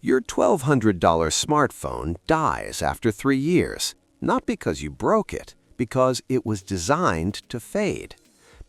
Your $1,200 smartphone dies after 3 years, not because you broke it, because it was designed to fade.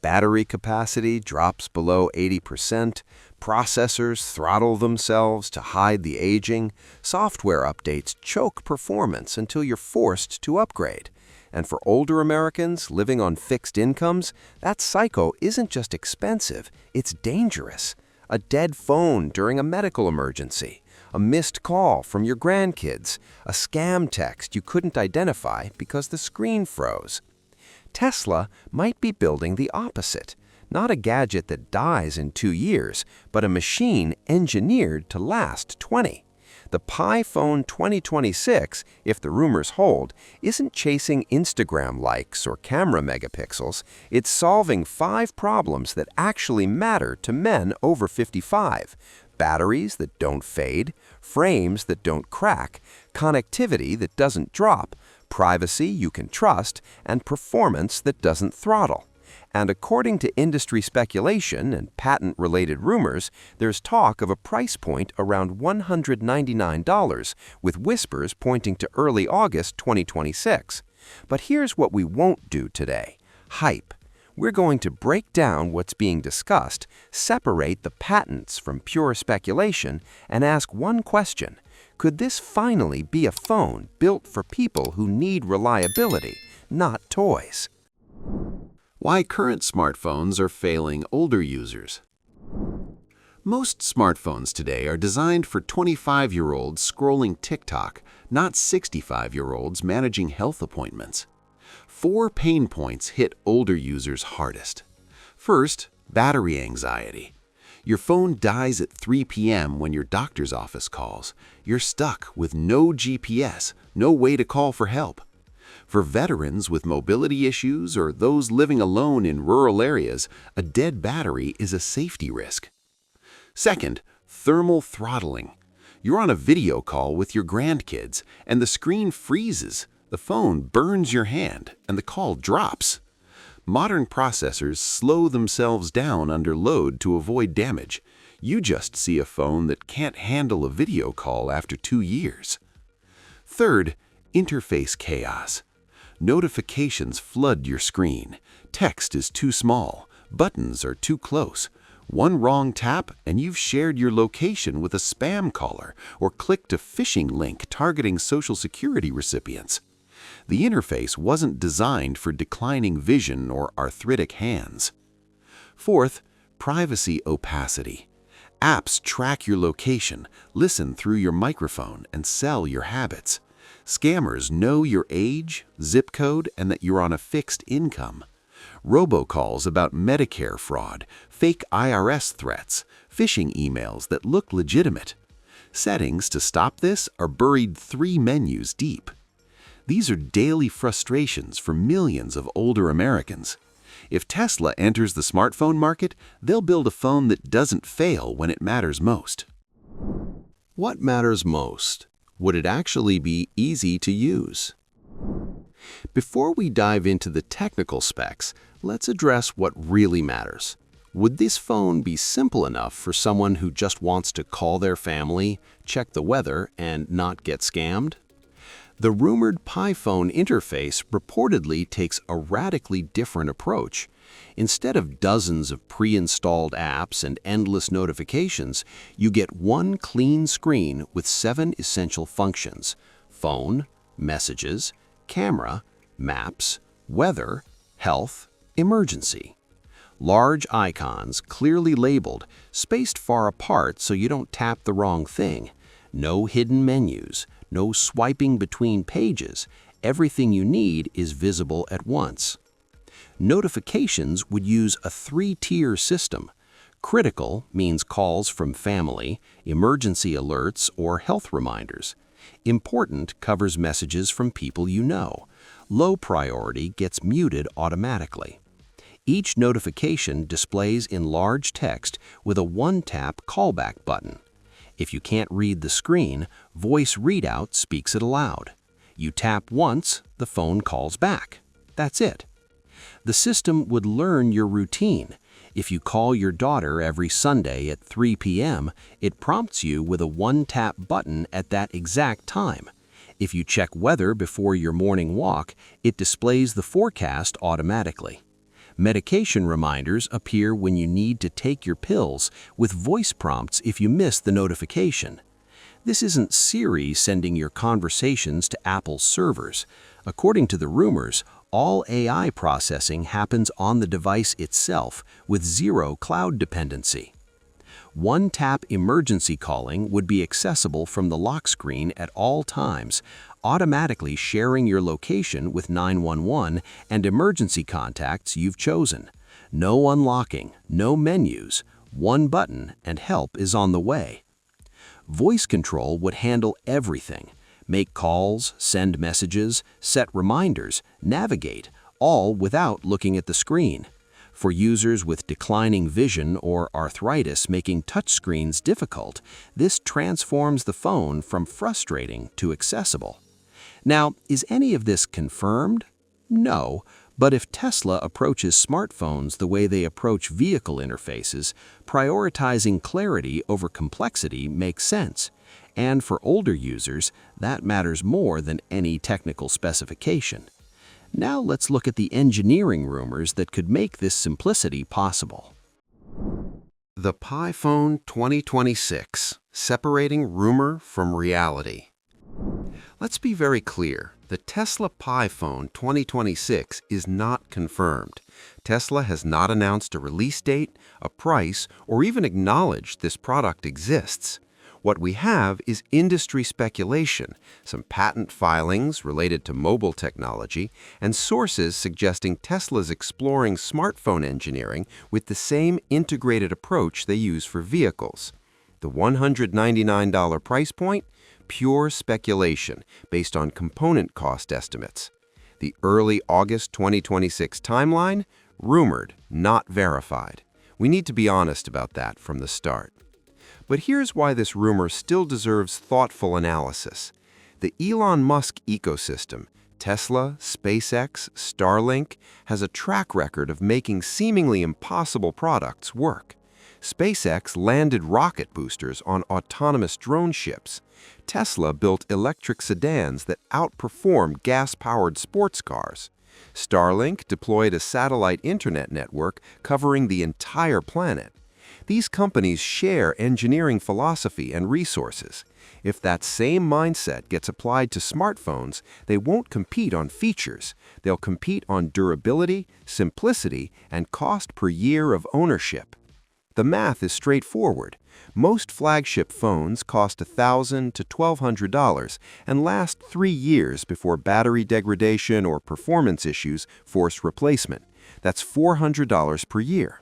Battery capacity drops below 80%, processors throttle themselves to hide the aging, software updates choke performance until you're forced to upgrade. And for older Americans living on fixed incomes, that cycle isn't just expensive, it's dangerous. A dead phone during a medical emergency, a missed call from your grandkids, a scam text you couldn't identify because the screen froze. Tesla might be building the opposite, not a gadget that dies in 2 years, but a machine engineered to last 20. The Pi Phone 2026, if the rumors hold, isn't chasing Instagram likes or camera megapixels. It's solving 5 problems that actually matter to men over 55. Batteries that don't fade, frames that don't crack, connectivity that doesn't drop, privacy you can trust, and performance that doesn't throttle. And according to industry speculation and patent-related rumors, there's talk of a price point around $199, with whispers pointing to early August 2026. But here's what we won't do today: hype. We're going to break down what's being discussed, separate the patents from pure speculation, and ask one question: could this finally be a phone built for people who need reliability, not toys? Why current smartphones are failing older users. Most smartphones today are designed for 25-year-olds scrolling TikTok, not 65-year-olds managing health appointments. 4 pain points hit older users hardest. First, battery anxiety. Your phone dies at 3 p.m. when your doctor's office calls. You're stuck with no GPS, no way to call for help. For veterans with mobility issues or those living alone in rural areas, a dead battery is a safety risk. Second, thermal throttling. You're on a video call with your grandkids, and the screen freezes. The phone burns your hand, and the call drops. Modern processors slow themselves down under load to avoid damage. You just see a phone that can't handle a video call after 2 years. Third, interface chaos. Notifications flood your screen. Text is too small. Buttons are too close. One wrong tap and you've shared your location with a spam caller or clicked a phishing link targeting Social Security recipients. The interface wasn't designed for declining vision or arthritic hands. Fourth, privacy opacity. Apps track your location, listen through your microphone, and sell your habits. Scammers know your age, zip code, and that you're on a fixed income. Robocalls about Medicare fraud, fake IRS threats, phishing emails that look legitimate. Settings to stop this are buried 3 menus deep. These are daily frustrations for millions of older Americans. If Tesla enters the smartphone market, they'll build a phone that doesn't fail when it matters most. What matters most? Would it actually be easy to use? Before we dive into the technical specs, let's address what really matters. Would this phone be simple enough for someone who just wants to call their family, check the weather, and not get scammed? The rumored Pi Phone interface reportedly takes a radically different approach. Instead of dozens of pre-installed apps and endless notifications, you get one clean screen with 7 essential functions: phone, messages, camera, maps, weather, health, emergency. Large icons, clearly labeled, spaced far apart so you don't tap the wrong thing. No hidden menus, no swiping between pages. Everything you need is visible at once. Notifications would use a 3-tier system. Critical means calls from family, emergency alerts, or health reminders. Important covers messages from people you know. Low priority gets muted automatically. Each notification displays in large text with a one-tap callback button. If you can't read the screen, voice readout speaks it aloud. You tap once, the phone calls back. That's it. The system would learn your routine. If you call your daughter every Sunday at 3 p.m., it prompts you with a one-tap button at that exact time. If you check weather before your morning walk, it displays the forecast automatically. Medication reminders appear when you need to take your pills, with voice prompts if you miss the notification. This isn't Siri sending your conversations to Apple's servers. According to the rumors, all AI processing happens on the device itself with zero cloud dependency. One-tap emergency calling would be accessible from the lock screen at all times, automatically sharing your location with 911 and emergency contacts you've chosen. No unlocking, no menus, one button, and help is on the way. Voice control would handle everything. Make calls, send messages, set reminders, navigate, all without looking at the screen. For users with declining vision or arthritis making touchscreens difficult, this transforms the phone from frustrating to accessible. Now, is any of this confirmed? No, but if Tesla approaches smartphones the way they approach vehicle interfaces, prioritizing clarity over complexity makes sense. And for older users, that matters more than any technical specification. Now let's look at the engineering rumors that could make this simplicity possible. The Pi Phone 2026, separating rumor from reality. Let's be very clear. The Tesla Pi Phone 2026 is not confirmed. Tesla has not announced a release date, a price, or even acknowledged this product exists. What we have is industry speculation, some patent filings related to mobile technology, and sources suggesting Tesla's exploring smartphone engineering with the same integrated approach they use for vehicles. The $199 price point? Pure speculation based on component cost estimates. The early August 2026 timeline? Rumored, not verified. We need to be honest about that from the start. But here's why this rumor still deserves thoughtful analysis. The Elon Musk ecosystem, Tesla, SpaceX, Starlink, has a track record of making seemingly impossible products work. SpaceX landed rocket boosters on autonomous drone ships. Tesla built electric sedans that outperform gas-powered sports cars. Starlink deployed a satellite internet network covering the entire planet. These companies share engineering philosophy and resources. If that same mindset gets applied to smartphones, they won't compete on features. They'll compete on durability, simplicity, and cost per year of ownership. The math is straightforward. Most flagship phones cost $1,000 to $1,200 and last 3 years before battery degradation or performance issues force replacement. That's $400 per year.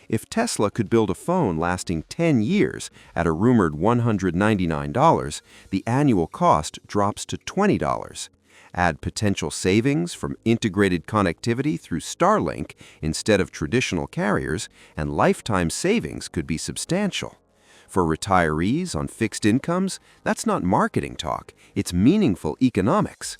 If Tesla could build a phone lasting 10 years at a rumored $199, the annual cost drops to $20. Add potential savings from integrated connectivity through Starlink instead of traditional carriers, and lifetime savings could be substantial. For retirees on fixed incomes, that's not marketing talk, it's meaningful economics.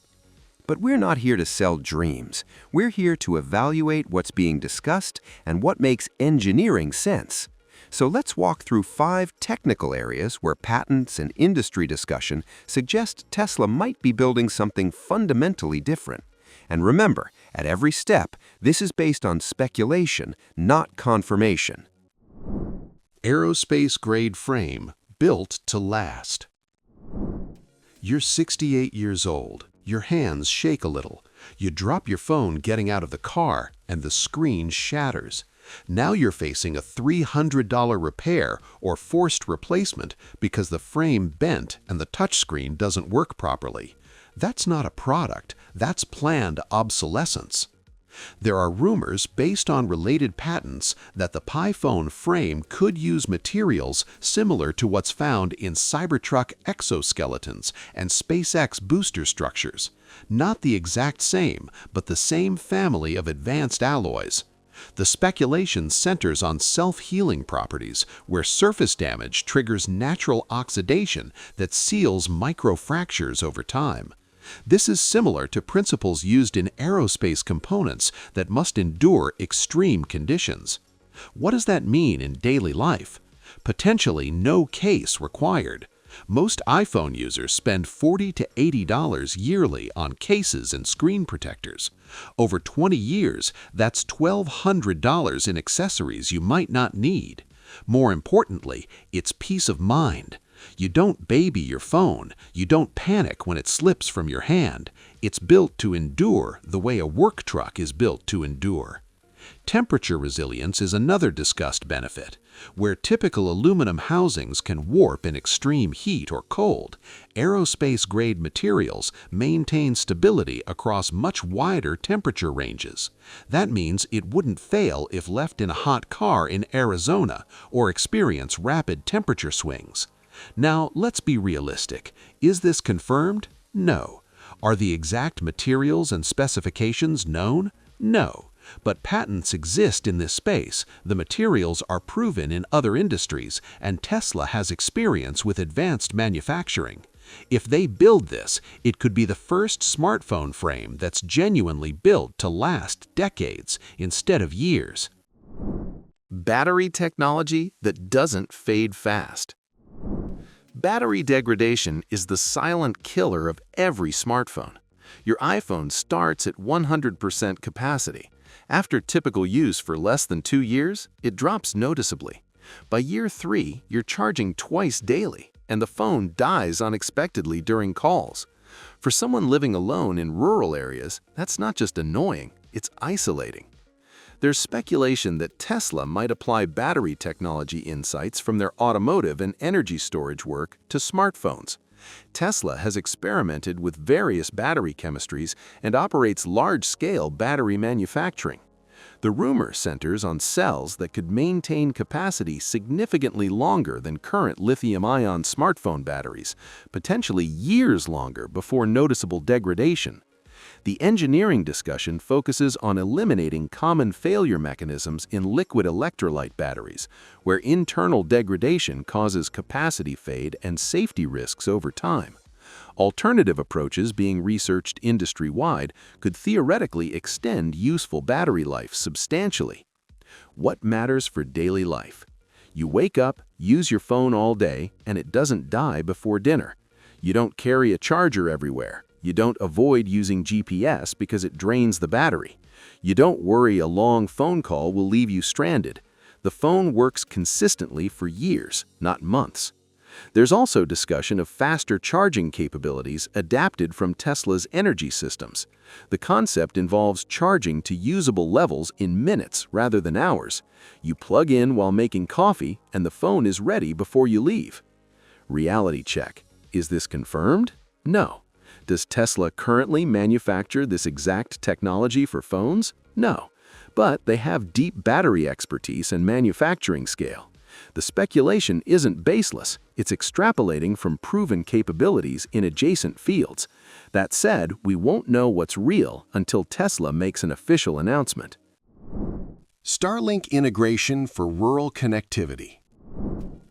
But we're not here to sell dreams. We're here to evaluate what's being discussed and what makes engineering sense. So let's walk through 5 technical areas where patents and industry discussion suggest Tesla might be building something fundamentally different. And remember, at every step, this is based on speculation, not confirmation. Aerospace-grade frame, built to last. You're 68 years old. Your hands shake a little. You drop your phone getting out of the car, and the screen shatters. Now you're facing a $300 repair or forced replacement because the frame bent and the touchscreen doesn't work properly. That's not a product, that's planned obsolescence. There are rumors based on related patents that the Pi Phone frame could use materials similar to what's found in Cybertruck exoskeletons and SpaceX booster structures. Not the exact same, but the same family of advanced alloys. The speculation centers on self-healing properties, where surface damage triggers natural oxidation that seals microfractures over time. This is similar to principles used in aerospace components that must endure extreme conditions. What does that mean in daily life? Potentially no case required. Most iPhone users spend $40 to $80 yearly on cases and screen protectors. Over 20 years, that's $1,200 in accessories you might not need. More importantly, it's peace of mind. You don't baby your phone. You don't panic when it slips from your hand. It's built to endure the way a work truck is built to endure. Temperature resilience is another discussed benefit. Where typical aluminum housings can warp in extreme heat or cold, aerospace-grade materials maintain stability across much wider temperature ranges. That means it wouldn't fail if left in a hot car in Arizona or experience rapid temperature swings. Now, let's be realistic. Is this confirmed? No. Are the exact materials and specifications known? No. But patents exist in this space, the materials are proven in other industries, and Tesla has experience with advanced manufacturing. If they build this, it could be the first smartphone frame that's genuinely built to last decades instead of years. Battery technology that doesn't fade fast. Battery degradation is the silent killer of every smartphone. Your iPhone starts at 100% capacity. After typical use for less than 2 years, it drops noticeably. By year 3, you're charging twice daily, and the phone dies unexpectedly during calls. For someone living alone in rural areas, that's not just annoying, it's isolating. There's speculation that Tesla might apply battery technology insights from their automotive and energy storage work to smartphones. Tesla has experimented with various battery chemistries and operates large-scale battery manufacturing. The rumor centers on cells that could maintain capacity significantly longer than current lithium-ion smartphone batteries, potentially years longer before noticeable degradation. The engineering discussion focuses on eliminating common failure mechanisms in liquid electrolyte batteries, where internal degradation causes capacity fade and safety risks over time. Alternative approaches being researched industry-wide could theoretically extend useful battery life substantially. What matters for daily life? You wake up, use your phone all day, and it doesn't die before dinner. You don't carry a charger everywhere. You don't avoid using GPS because it drains the battery. You don't worry a long phone call will leave you stranded. The phone works consistently for years, not months. There's also discussion of faster charging capabilities adapted from Tesla's energy systems. The concept involves charging to usable levels in minutes rather than hours. You plug in while making coffee, and the phone is ready before you leave. Reality check. Is this confirmed? No. Does Tesla currently manufacture this exact technology for phones? No. But they have deep battery expertise and manufacturing scale. The speculation isn't baseless, it's extrapolating from proven capabilities in adjacent fields. That said, we won't know what's real until Tesla makes an official announcement. Starlink integration for rural connectivity.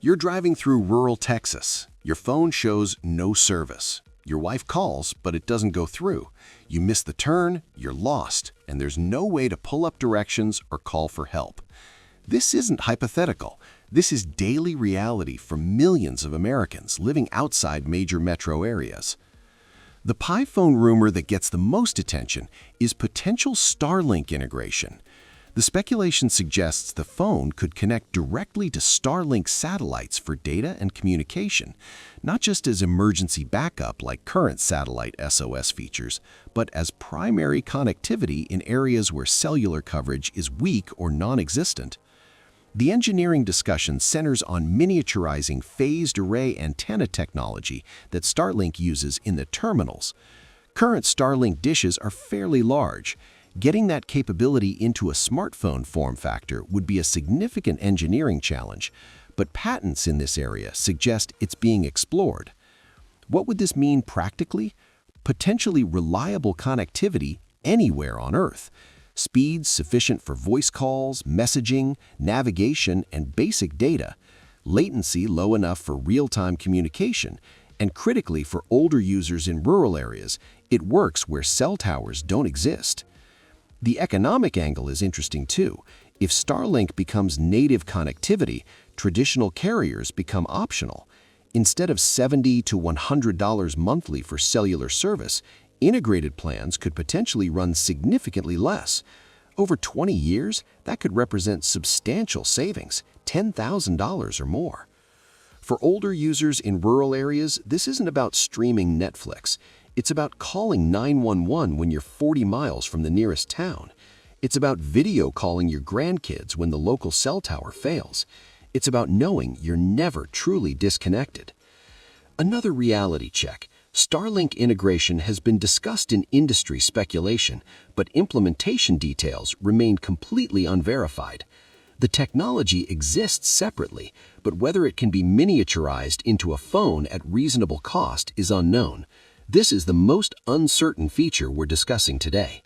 You're driving through rural Texas. Your phone shows no service. Your wife calls, but it doesn't go through. You miss the turn, you're lost, and there's no way to pull up directions or call for help. This isn't hypothetical. This is daily reality for millions of Americans living outside major metro areas. The PiPhone rumor that gets the most attention is potential Starlink integration. The speculation suggests the phone could connect directly to Starlink satellites for data and communication, not just as emergency backup like current satellite SOS features, but as primary connectivity in areas where cellular coverage is weak or non-existent. The engineering discussion centers on miniaturizing phased array antenna technology that Starlink uses in the terminals. Current Starlink dishes are fairly large. Getting that capability into a smartphone form factor would be a significant engineering challenge, but patents in this area suggest it's being explored. What would this mean practically? Potentially reliable connectivity anywhere on Earth. Speeds sufficient for voice calls, messaging, navigation, and basic data. Latency low enough for real-time communication. And critically for older users in rural areas, it works where cell towers don't exist. The economic angle is interesting too. If Starlink becomes native connectivity, traditional carriers become optional. Instead of $70 to $100 monthly for cellular service, integrated plans could potentially run significantly less. Over 20 years, that could represent substantial savings, $10,000 or more. For older users in rural areas, this isn't about streaming Netflix. It's about calling 911 when you're 40 miles from the nearest town. It's about video calling your grandkids when the local cell tower fails. It's about knowing you're never truly disconnected. Another reality check. Starlink integration has been discussed in industry speculation, but implementation details remain completely unverified. The technology exists separately, but whether it can be miniaturized into a phone at reasonable cost is unknown. This is the most uncertain feature we're discussing today.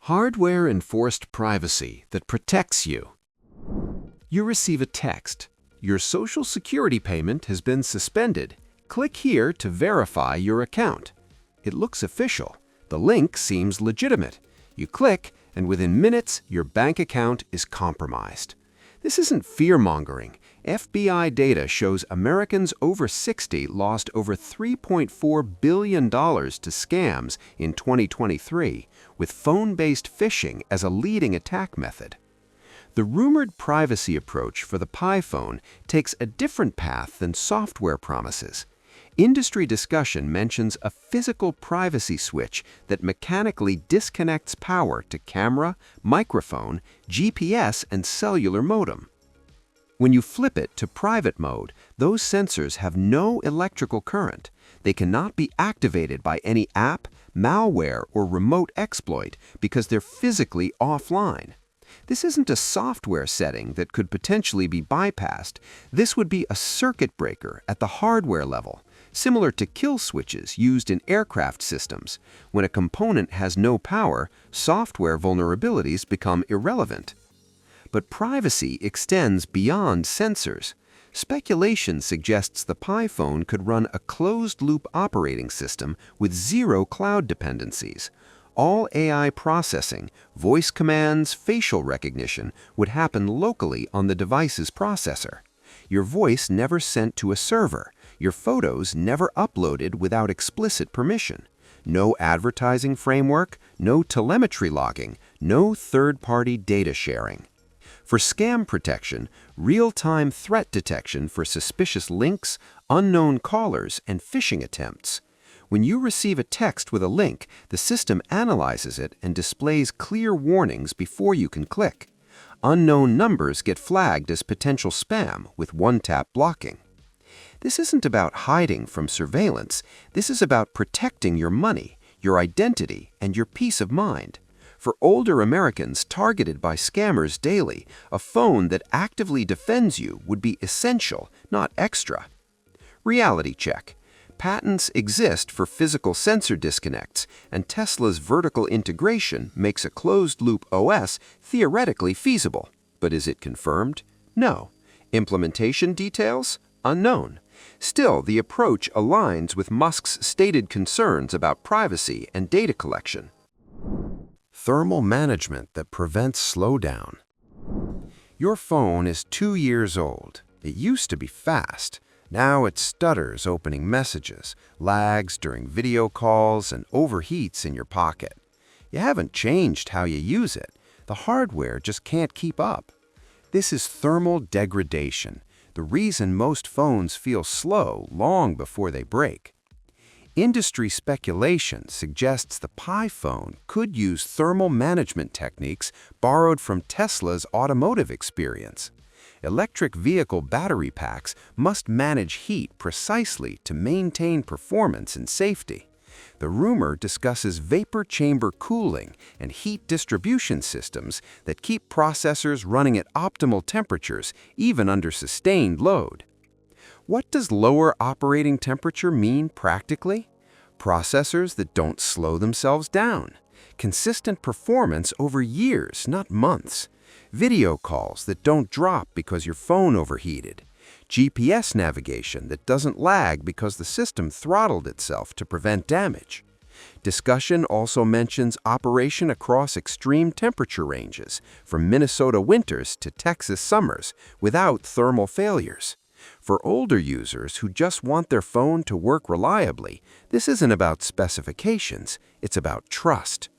Hardware-enforced privacy that protects you. You receive a text. Your Social Security payment has been suspended. Click here to verify your account. It looks official. The link seems legitimate. You click, and within minutes, your bank account is compromised. This isn't fear-mongering. FBI data shows Americans over 60 lost over $3.4 billion to scams in 2023, with phone-based phishing as a leading attack method. The rumored privacy approach for the Pi phone takes a different path than software promises. Industry discussion mentions a physical privacy switch that mechanically disconnects power to camera, microphone, GPS, and cellular modem. When you flip it to private mode, those sensors have no electrical current. They cannot be activated by any app, malware, or remote exploit because they're physically offline. This isn't a software setting that could potentially be bypassed. This would be a circuit breaker at the hardware level, similar to kill switches used in aircraft systems. When a component has no power, software vulnerabilities become irrelevant. But privacy extends beyond sensors. Speculation suggests the Pi phone could run a closed-loop operating system with zero cloud dependencies. All AI processing, voice commands, facial recognition would happen locally on the device's processor. Your voice never sent to a server. Your photos never uploaded without explicit permission. No advertising framework, no telemetry logging, no third-party data sharing. For scam protection, real-time threat detection for suspicious links, unknown callers, and phishing attempts. When you receive a text with a link, the system analyzes it and displays clear warnings before you can click. Unknown numbers get flagged as potential spam with one-tap blocking. This isn't about hiding from surveillance. This is about protecting your money, your identity, and your peace of mind. For older Americans targeted by scammers daily, a phone that actively defends you would be essential, not extra. Reality check. Patents exist for physical sensor disconnects, and Tesla's vertical integration makes a closed-loop OS theoretically feasible. But is it confirmed? No. Implementation details? Unknown. Still, the approach aligns with Musk's stated concerns about privacy and data collection. Thermal management that prevents slowdown. Your phone is 2 years old. It used to be fast. Now it stutters opening messages, lags during video calls, and overheats in your pocket. You haven't changed how you use it. The hardware just can't keep up. This is thermal degradation, the reason most phones feel slow long before they break. Industry speculation suggests the Pi phone could use thermal management techniques borrowed from Tesla's automotive experience. Electric vehicle battery packs must manage heat precisely to maintain performance and safety. The rumor discusses vapor chamber cooling and heat distribution systems that keep processors running at optimal temperatures even under sustained load. What does lower operating temperature mean practically? Processors that don't slow themselves down. Consistent performance over years, not months. Video calls that don't drop because your phone overheated. GPS navigation that doesn't lag because the system throttled itself to prevent damage. Discussion also mentions operation across extreme temperature ranges, from Minnesota winters to Texas summers, without thermal failures. For older users who just want their phone to work reliably, this isn't about specifications, it's about trust.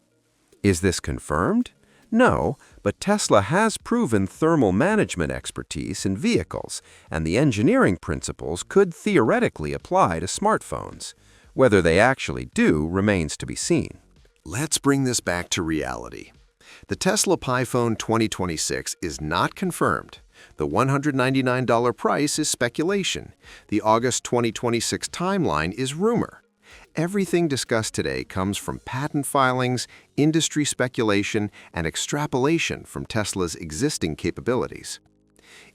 Is this confirmed? No, but Tesla has proven thermal management expertise in vehicles, and the engineering principles could theoretically apply to smartphones. Whether they actually do remains to be seen. Let's bring this back to reality. The Tesla Pi Phone 2026 is not confirmed. The $199 price is speculation. The August 2026 timeline is rumor. Everything discussed today comes from patent filings, industry speculation, and extrapolation from Tesla's existing capabilities.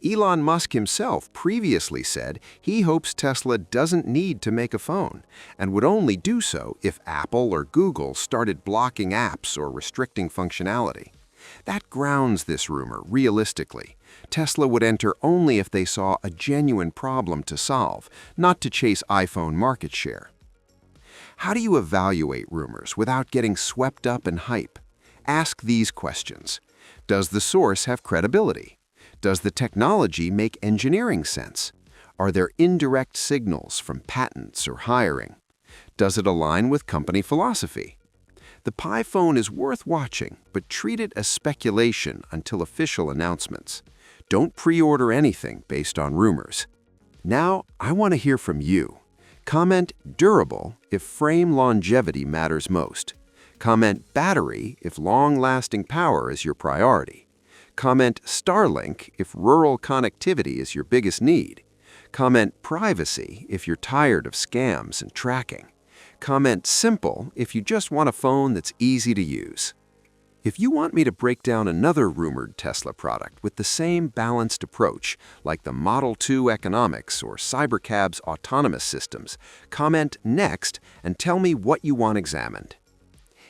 Elon Musk himself previously said he hopes Tesla doesn't need to make a phone and would only do so if Apple or Google started blocking apps or restricting functionality. That grounds this rumor realistically. Tesla would enter only if they saw a genuine problem to solve, not to chase iPhone market share. How do you evaluate rumors without getting swept up in hype? Ask these questions. Does the source have credibility? Does the technology make engineering sense? Are there indirect signals from patents or hiring? Does it align with company philosophy? The Pi phone is worth watching, but treat it as speculation until official announcements. Don't pre-order anything based on rumors. Now, I want to hear from you. Comment durable if frame longevity matters most. Comment battery if long-lasting power is your priority. Comment Starlink if rural connectivity is your biggest need. Comment privacy if you're tired of scams and tracking. Comment simple if you just want a phone that's easy to use. If you want me to break down another rumored Tesla product with the same balanced approach, like the Model 2 economics or Cybercab's autonomous systems, comment next and tell me what you want examined.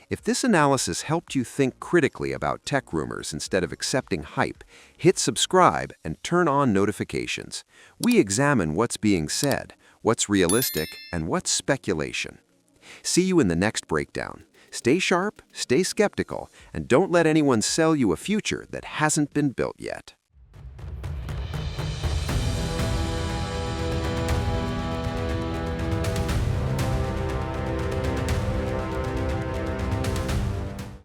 If this analysis helped you think critically about tech rumors instead of accepting hype, hit subscribe and turn on notifications. We examine what's being said, what's realistic, and what's speculation. See you in the next breakdown. Stay sharp, stay skeptical, and don't let anyone sell you a future that hasn't been built yet.